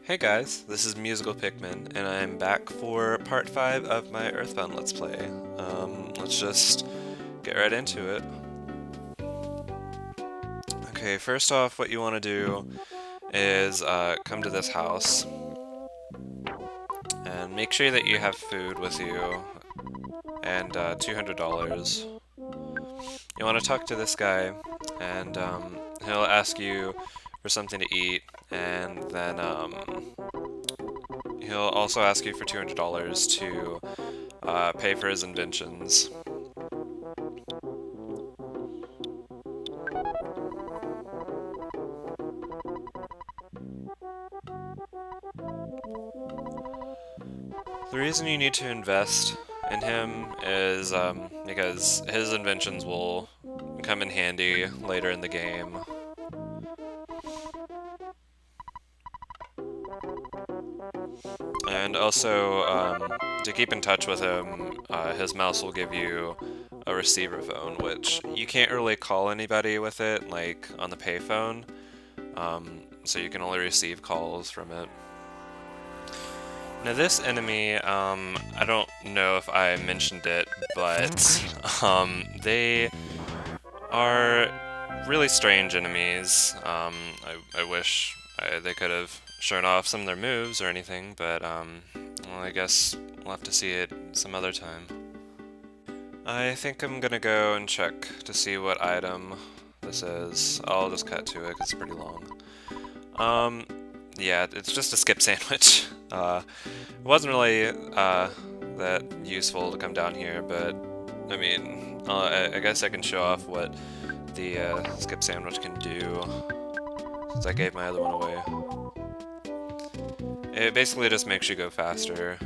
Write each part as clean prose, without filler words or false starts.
Hey guys, this is Musical Pikmin, and I'm back for part 5 of my Earthbound Let's Play. Let's just get right into it. Okay, first off, what you want to do is come to this house, and make sure that you have food with you, and $200. You want to talk to this guy, and he'll ask you for something to eat, and then he'll also ask you for $200 to pay for his inventions. The reason you need to invest in him is because his inventions will come in handy later in the game. And also, to keep in touch with him, his mouse will give you a receiver phone, which you can't really call anybody with it, like on the payphone, so you can only receive calls from it. Now this enemy, I don't know if I mentioned it, but they are really strange enemies. I wish they could have shown off some of their moves or anything, but well, I guess we'll have to see it some other time. I think I'm gonna go and check to see what item this is. I'll just cut to it because it's pretty long. Yeah, it's just a skip sandwich. It wasn't really that useful to come down here, but I mean, I guess I can show off what the skip sandwich can do, since I gave my other one away. It basically just makes you go faster.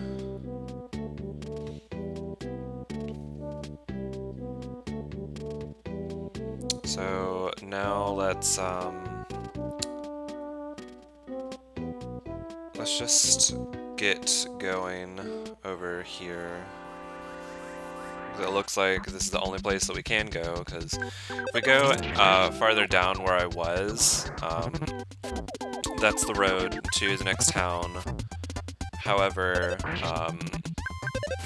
So now let's just get going over here. It looks like this is the only place that we can go, because if we go farther down where I was, that's the road to the next town. However,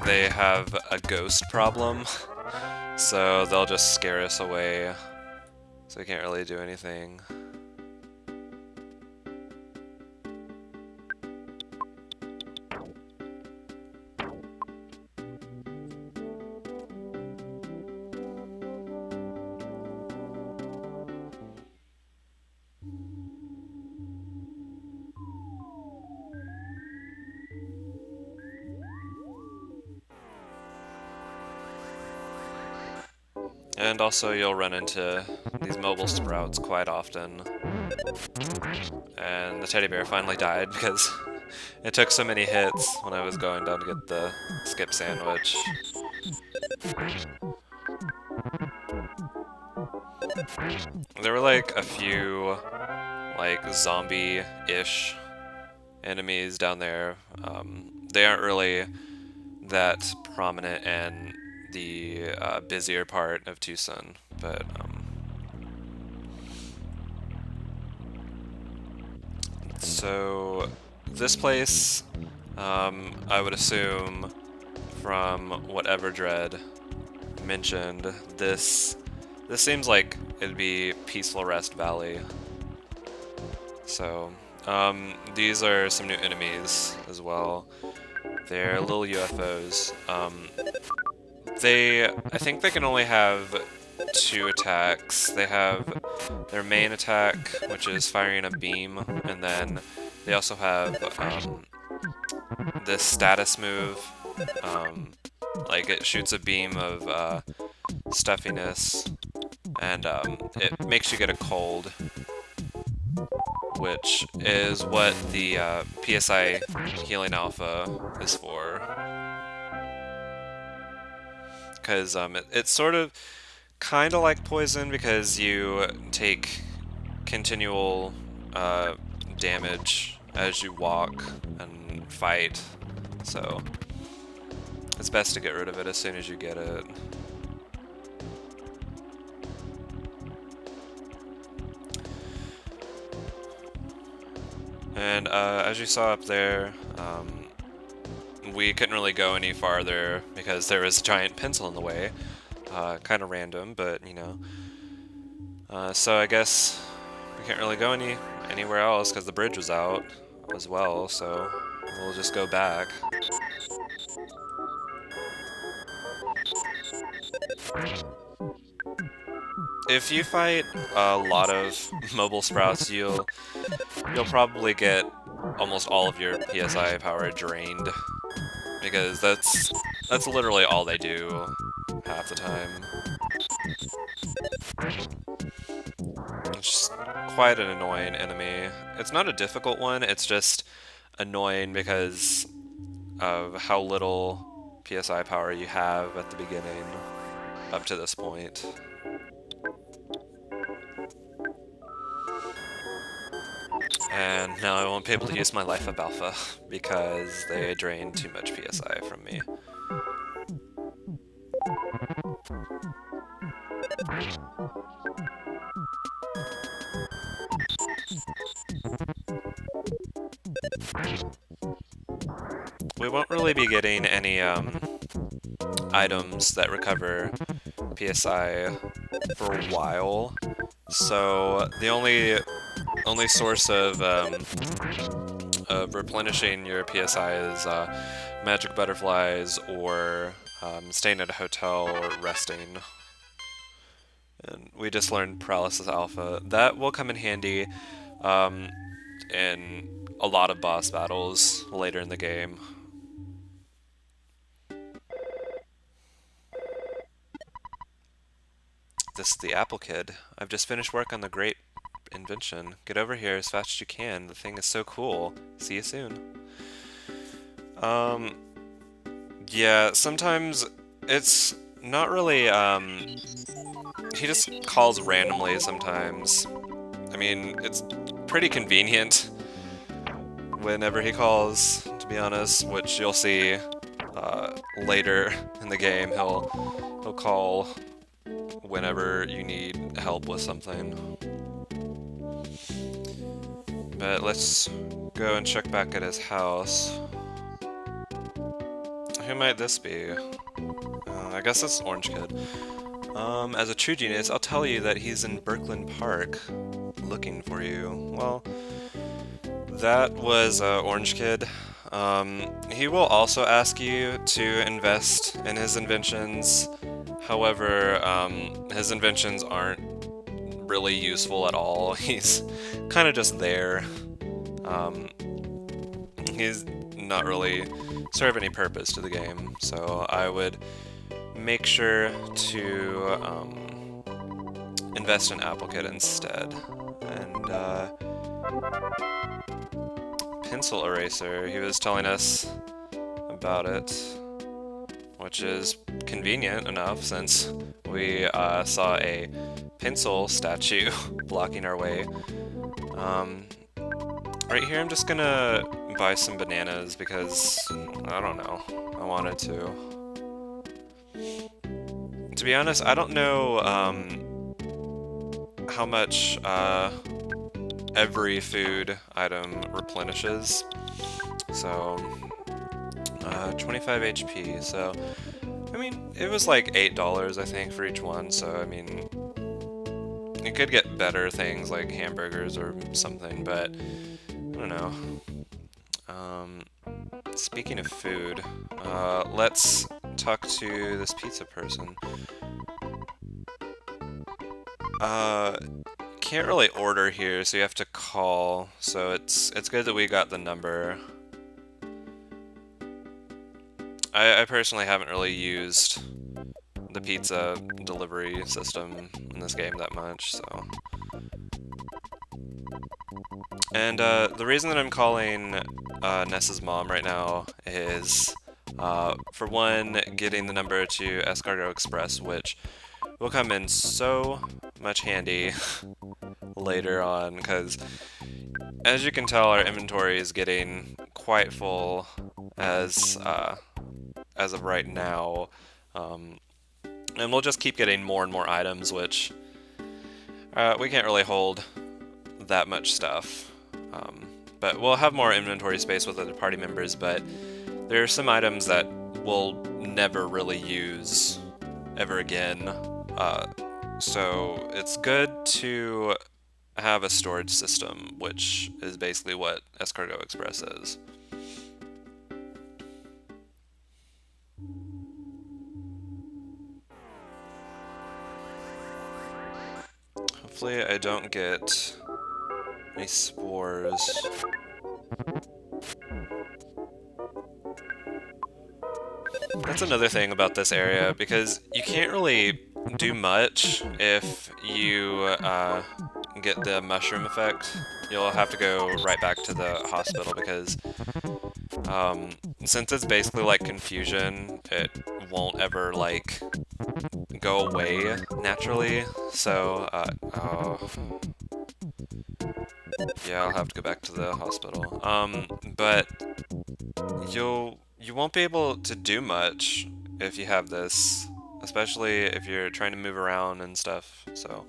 they have a ghost problem, so they'll just scare us away, so we can't really do anything. And also you'll run into these mobile sprouts quite often. And the teddy bear finally died because it took so many hits when I was going down to get the skip sandwich. There were like a few like zombie-ish enemies down there. They aren't really that prominent in the busier part of Tucson, but so this place, I would assume from what Everdread mentioned, this seems like it'd be Peaceful Rest Valley. So these are some new enemies as well. They're little UFOs. I think they can only have 2 attacks. They have their main attack, which is firing a beam, and then they also have this status move. Like it shoots a beam of stuffiness, and it makes you get a cold, which is what the PSI Healing Alpha is for. Because it's sort of kind of like poison, because you take continual damage as you walk and fight, so it's best to get rid of it as soon as you get it. And as you saw up there, we couldn't really go any farther because there was a giant pencil in the way. Kind of random, but you know. So I guess we can't really go anywhere else because the bridge was out as well, so we'll just go back. If you fight a lot of mobile sprouts, you'll probably get almost all of your PSI power drained, because that's literally all they do half the time. It's just quite an annoying enemy. It's not a difficult one, it's just annoying because of how little PSI power you have at the beginning up to this point. And now I won't be able to use my Life Up Alpha because they drain too much PSI from me. We won't really be getting any items that recover PSI for a while, so the only source of replenishing your PSI is magic butterflies or staying at a hotel or resting. And we just learned Paralysis Alpha. That will come in handy in a lot of boss battles later in the game. This is the Apple Kid. I've just finished work on the great invention. Get over here as fast as you can. The thing is so cool. See you soon. Yeah, sometimes it's not really, he just calls randomly sometimes. I mean, it's pretty convenient whenever he calls, to be honest, which you'll see later in the game. He'll call whenever you need help with something. But let's go and check back at his house. Who might this be? I guess it's Orange Kid. As a true genius, I'll tell you that he's in Birkland Park looking for you. Well, that was Orange Kid. He will also ask you to invest in his inventions. However, his inventions aren't really useful at all. He's kind of just there. He's not really serve any purpose to the game, so I would make sure to invest in Apple Kit instead. And pencil eraser, he was telling us about it, which is convenient enough since we saw a pencil statue blocking our way. Right here I'm just gonna buy some bananas because, I don't know, I wanted to. To be honest, I don't know how much every food item replenishes. So, 25 HP, so, I mean, it was like $8, I think, for each one, so, I mean, you could get better things like hamburgers or something, but I don't know. Speaking of food, let's talk to this pizza person. Can't really order here, so you have to call, so it's good that we got the number. I personally haven't really used the pizza delivery system in this game that much, so. And the reason that I'm calling Ness's mom right now is, for one, getting the number to Escargot Express, which will come in so much handy later on, because as you can tell, our inventory is getting quite full as of right now, and we'll just keep getting more and more items, which we can't really hold that much stuff. but we'll have more inventory space with other party members, but there are some items that we'll never really use ever again. So it's good to have a storage system, which is basically what Escargot Express is. Hopefully I don't get any spores. That's another thing about this area, because you can't really do much if you get the mushroom effect. You'll have to go right back to the hospital because since it's basically like confusion, it won't ever like go away naturally. So, oh. Yeah, I'll have to go back to the hospital. But you won't be able to do much if you have this, especially if you're trying to move around and stuff. So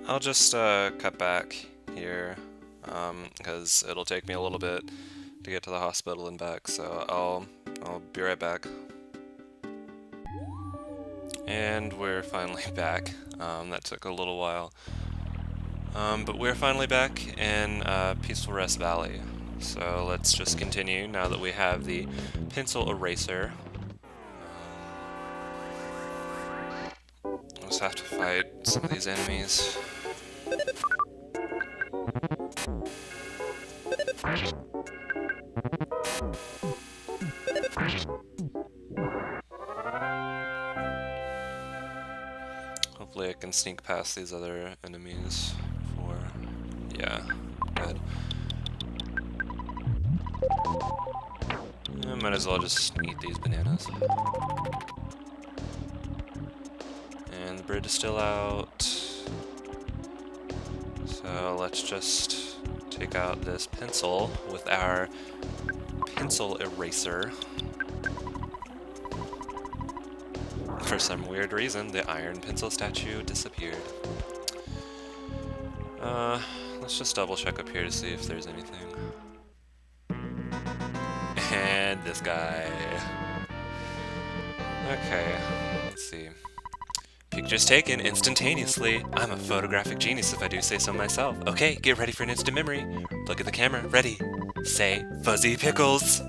I'll just cut back here because it'll take me a little bit to get to the hospital and back. So I'll be right back. And we're finally back. That took a little while. But we're finally back in Peaceful Rest Valley. So let's just continue now that we have the pencil eraser. We'll just have to fight some of these enemies. Hopefully I can sneak past these other enemies for... yeah, good. I might as well just eat these bananas. And the bridge is still out. So let's just take out this pencil with our pencil eraser. For some weird reason, the iron pencil statue disappeared. Let's just double check up here to see if there's anything. And this guy. Okay, let's see. Pictures taken instantaneously. I'm a photographic genius if I do say so myself. Okay, get ready for an instant memory. Look at the camera. Ready. Say, fuzzy pickles.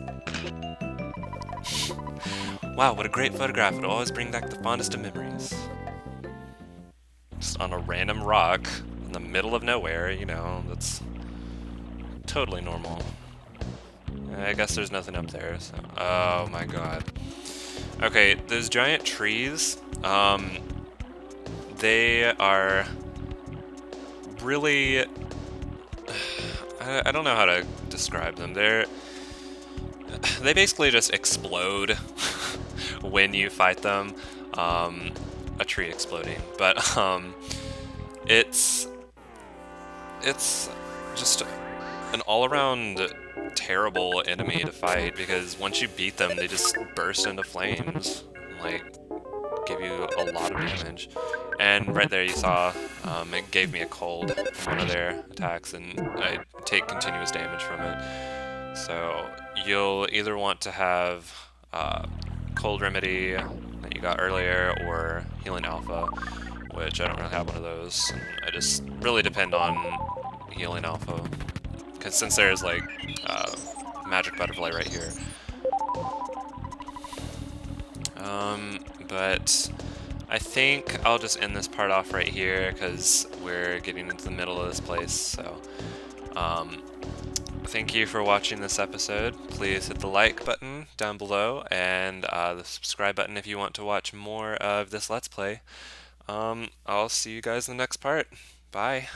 Wow, what a great photograph. It'll always bring back the fondest of memories. Just on a random rock in the middle of nowhere, you know, that's totally normal. I guess there's nothing up there, so... oh my god. Okay, those giant trees, they are really... I don't know how to describe them. They basically just explode when you fight them. A tree exploding, but it's just an all-around terrible enemy to fight because once you beat them, they just burst into flames, like give you a lot of damage. And right there you saw it gave me a cold from one of their attacks, and I take continuous damage from it. So you'll either want to have Cold Remedy that you got earlier, or Healing Alpha, which I don't really have one of those. And I just really depend on Healing Alpha, because since there's like Magic Butterfly right here. But I think I'll just end this part off right here, because we're getting into the middle of this place, so... thank you for watching this episode. Please hit the like button down below and the subscribe button if you want to watch more of this Let's Play. I'll see you guys in the next part. Bye.